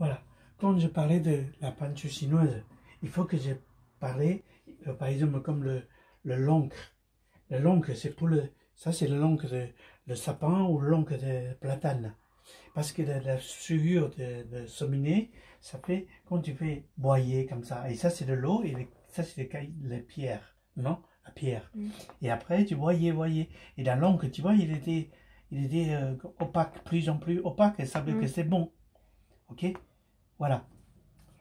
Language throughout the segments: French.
Voilà. Quand je parlais de la peinture chinoise, il faut que je parlais, par exemple, comme le l'encre. Le l'encre, c'est pour le... Ça, c'est le l'encre de sapin ou l'encre de platane. Parce que la sueur de cheminée, ça fait quand tu fais boyer comme ça. Et ça, c'est de l'eau et ça, c'est les pierres. Non? La pierre. Et après, tu voyais. Et dans l'encre, tu vois, il était opaque, plus en plus opaque. Et ça veut dire que c'est bon. Ok? Voilà.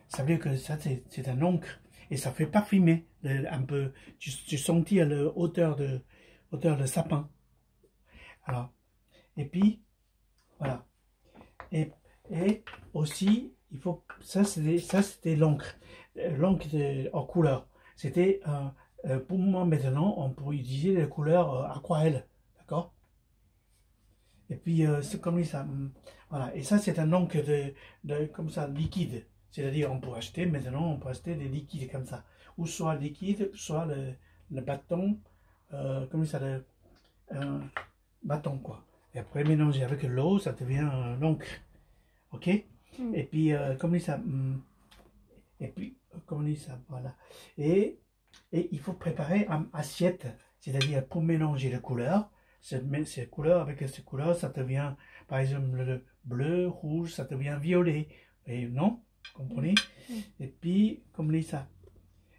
Ça veut dire que ça, c'est un encre. Et ça fait parfumer un peu. Tu sentis à la hauteur de sapin. Alors, et puis, voilà. Et aussi, il faut, ça c'était l'encre. L'encre en couleur. C'était, pour moi maintenant, on peut utiliser les couleurs aquarelles. D'accord? Et puis, c'est comme ça. Voilà. Et ça, c'est un encre comme ça, liquide. C'est-à-dire, on peut acheter, maintenant, on peut acheter des liquides comme ça. Ou soit liquide, soit le bâton, comme ça, un bâton, quoi. Et après, mélanger avec l'eau, ça devient l'encre. Ok? Et puis, comme ça. Et puis, comme ça, voilà. Et il faut préparer une assiette, c'est-à-dire pour mélanger les couleurs. Ces couleurs, avec ces couleurs, ça devient, par exemple, le bleu, rouge, ça devient violet. Et non? Vous comprenez? Et puis, comme ça.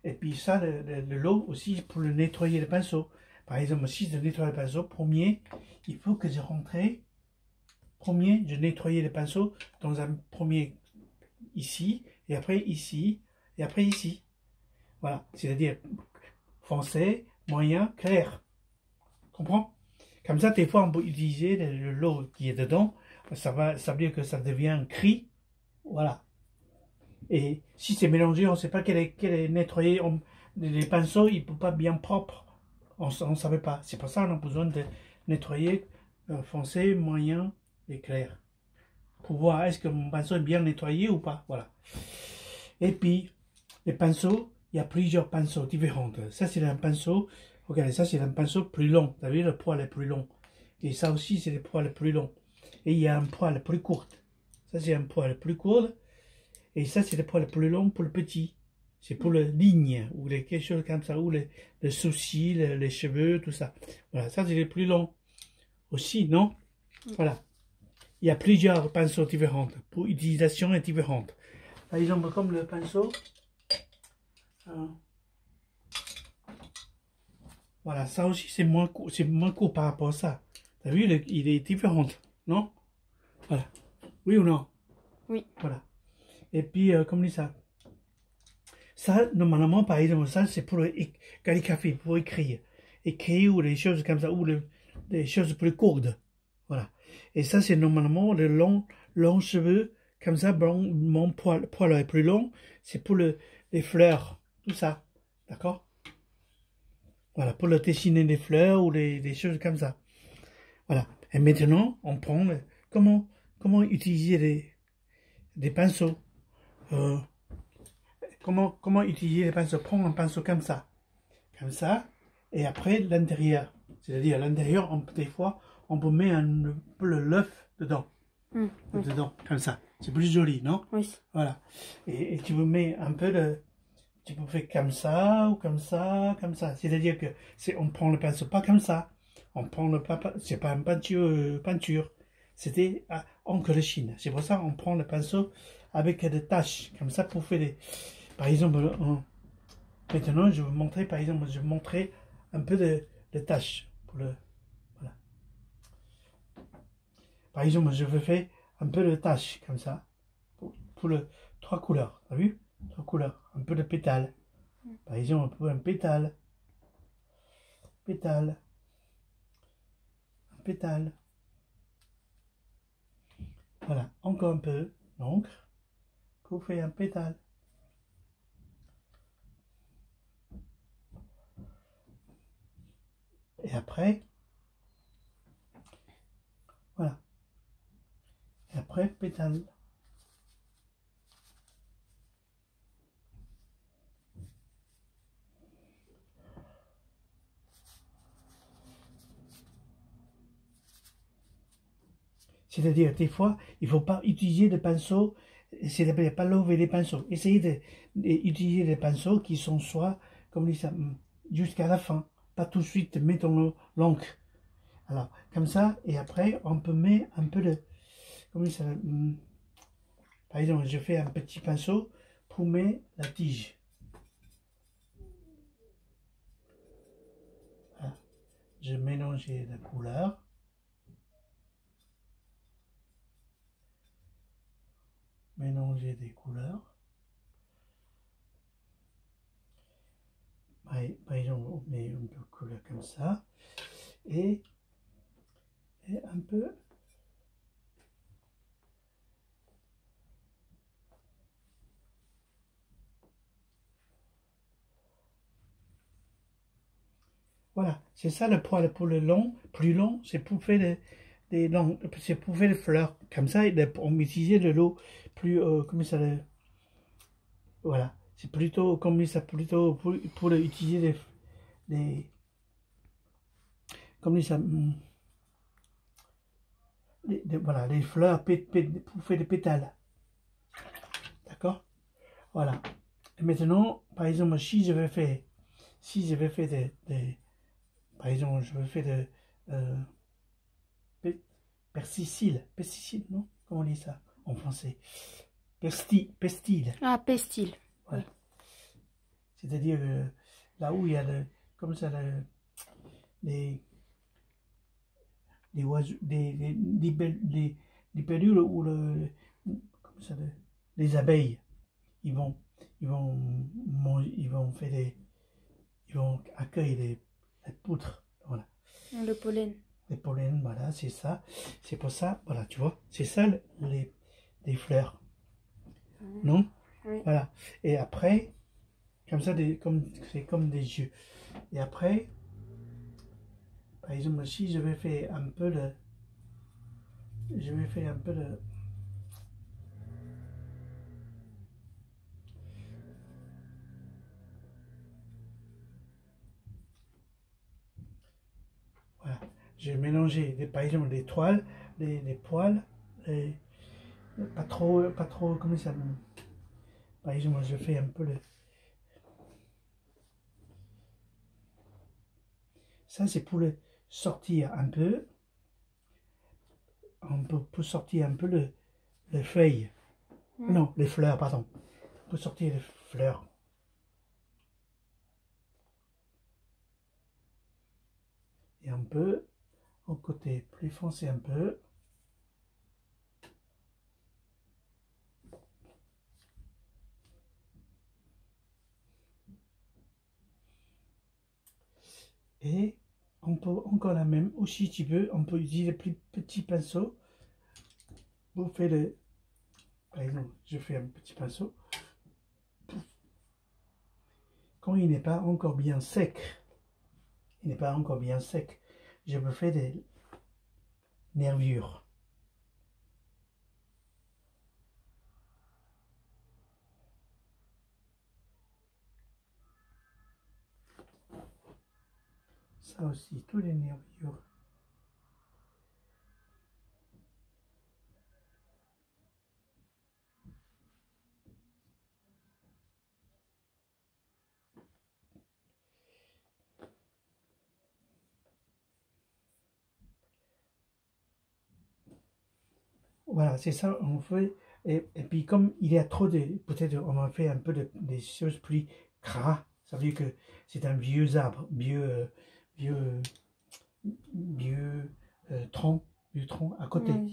Et puis ça, l'eau aussi pour le nettoyer le pinceau. Par exemple, si je nettoie le pinceau, premier, il faut que je rentre. Premier, je nettoyais le pinceau dans un premier ici, et après ici, et après ici. Voilà, c'est-à-dire foncé, moyen, clair. Comprends? Comme ça, des fois, on peut utiliser l'eau qui est dedans. Ça veut dire que ça devient gris. Voilà. Et si c'est mélangé, on ne sait pas quel est nettoyé. Les pinceaux, ils ne sont pas bien propres. On ne savait pas. C'est pour ça qu'on a besoin de nettoyer foncé, moyen et clair. Pour voir est-ce que mon pinceau est bien nettoyé ou pas. Voilà. Et puis, les pinceaux, il y a plusieurs pinceaux différents. Ça, c'est un pinceau. Regardez, ça, c'est un pinceau plus long. Vous avez le poil est plus long. Et ça aussi, c'est le poil plus long. Et il y a un poil plus court. Ça, c'est un poil plus court. Et ça, c'est le poil plus long pour le petit. C'est pour les lignes, ou quelque chose comme ça, ou les sourcils, les cheveux, tout ça. Voilà, ça, c'est le plus long. Aussi, non? Voilà. Il y a plusieurs pinceaux différents, pour utilisation différente. Par exemple, comme le pinceau. Voilà, ça aussi, c'est moins court par rapport à ça. T'as vu, il est différent, non? Voilà. Oui ou non? Oui. Voilà. Et puis, comme dit ça. Ça, normalement, par exemple, ça, c'est pour le calligraphie, pour écrire. Écrire ou des choses comme ça, ou des choses plus courtes. Voilà. Et ça, c'est normalement le long cheveux, comme ça, mon poil est plus long. C'est pour les fleurs, tout ça. D'accord? Voilà, pour le dessiner des fleurs ou des choses comme ça. Voilà. Et maintenant, on prend comment utiliser des pinceaux. Comment utiliser les pinceaux. Prendre un pinceau comme ça. Comme ça. Et après, l'intérieur. C'est-à-dire, l'intérieur, des fois, on peut mettre un peu l'œuf dedans. Oui. Dedans, comme ça. C'est plus joli, non? Oui. Voilà. Et tu peux mettre un peu tu peux faire comme ça, ou comme ça, comme ça. C'est-à-dire que on prend le pinceau pas comme ça. On prend c'est pas une peinture. C'était encre de Chine. C'est pour ça qu'on prend le pinceau avec des taches. Comme ça pour faire des... Par exemple, maintenant, je vais vous montrer, par exemple, je vais montrer un peu de taches. Voilà. Par exemple, je vais faire un peu de taches, comme ça. Pour trois couleurs. T'as vu? Trois couleurs. Un peu de pétales. Par exemple, un pétale. Pétale. Un pétale. Voilà. Encore un peu d'encre. Pour faire un pétale. Et après, voilà. Et après, pétale. C'est-à-dire, des fois, il ne faut pas utiliser de pinceau essayez de ne pas lever les pinceaux. Essayez d'utiliser des pinceaux qui sont soit, comme dit ça, jusqu'à la fin. Pas tout de suite, mettons l'encre. Alors, comme ça, et après, on peut mettre un peu de... Comment ça, par exemple, je fais un petit pinceau pour mettre la tige. Voilà. Je mélange la couleur. Mélanger des couleurs. Par exemple, on met un peu de couleur comme ça. Et un peu... Voilà, c'est ça le poil pour le long, plus long, c'est pour faire des longs, c'est pour faire des fleurs. Comme ça, on utilise de l'eau plus, comment ça, voilà, c'est plutôt, comme ça, plutôt pour utiliser comme ça, voilà, les fleurs pour faire des pétales. D'accord? Voilà. Et maintenant, par exemple, si je vais faire par exemple, je vais faire persicile, non? Comment on dit ça en français? Pestil. Ah, pestil. Voilà. C'est-à-dire là où il y a comme ça, les oiseaux, les pellules ou comme ça, les abeilles, ils vont faire ils vont accueillir les poutres, voilà. Le pollen. Les pollens, voilà, c'est ça. C'est pour ça, voilà, tu vois, c'est ça les fleurs, non? Oui. Voilà. Et après, comme ça, c'est comme des yeux. Et après, par exemple, si je vais faire un peu de... Je vais faire un peu de... Voilà. Je vais mélanger, par exemple, les toiles, les poils, pas trop, comment ça... Par exemple, je fais un peu de... Ça, c'est pour le sortir un peu. On peut sortir un peu les feuilles. Non, les fleurs, pardon. On peut sortir les fleurs. Et un peu, au côté plus foncé un peu. Et on peut encore la même, aussi tu veux, on peut utiliser le plus petit pinceau pour faire le... Par exemple, je fais un petit pinceau. Quand il n'est pas encore bien sec, je me fais des nervures. Ça aussi, tous les nervures. Voilà, c'est ça, on fait. Et puis comme il y a trop de... Peut-être on en fait un peu des choses plus gras. Ça veut dire que c'est un vieux arbre, vieux tronc, à côté. Ouais,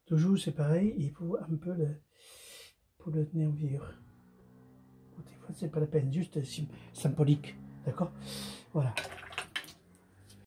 Toujours c'est pareil, il faut un peu pour le nervure. Des fois c'est pas la peine, juste symbolique, d'accord? Voilà.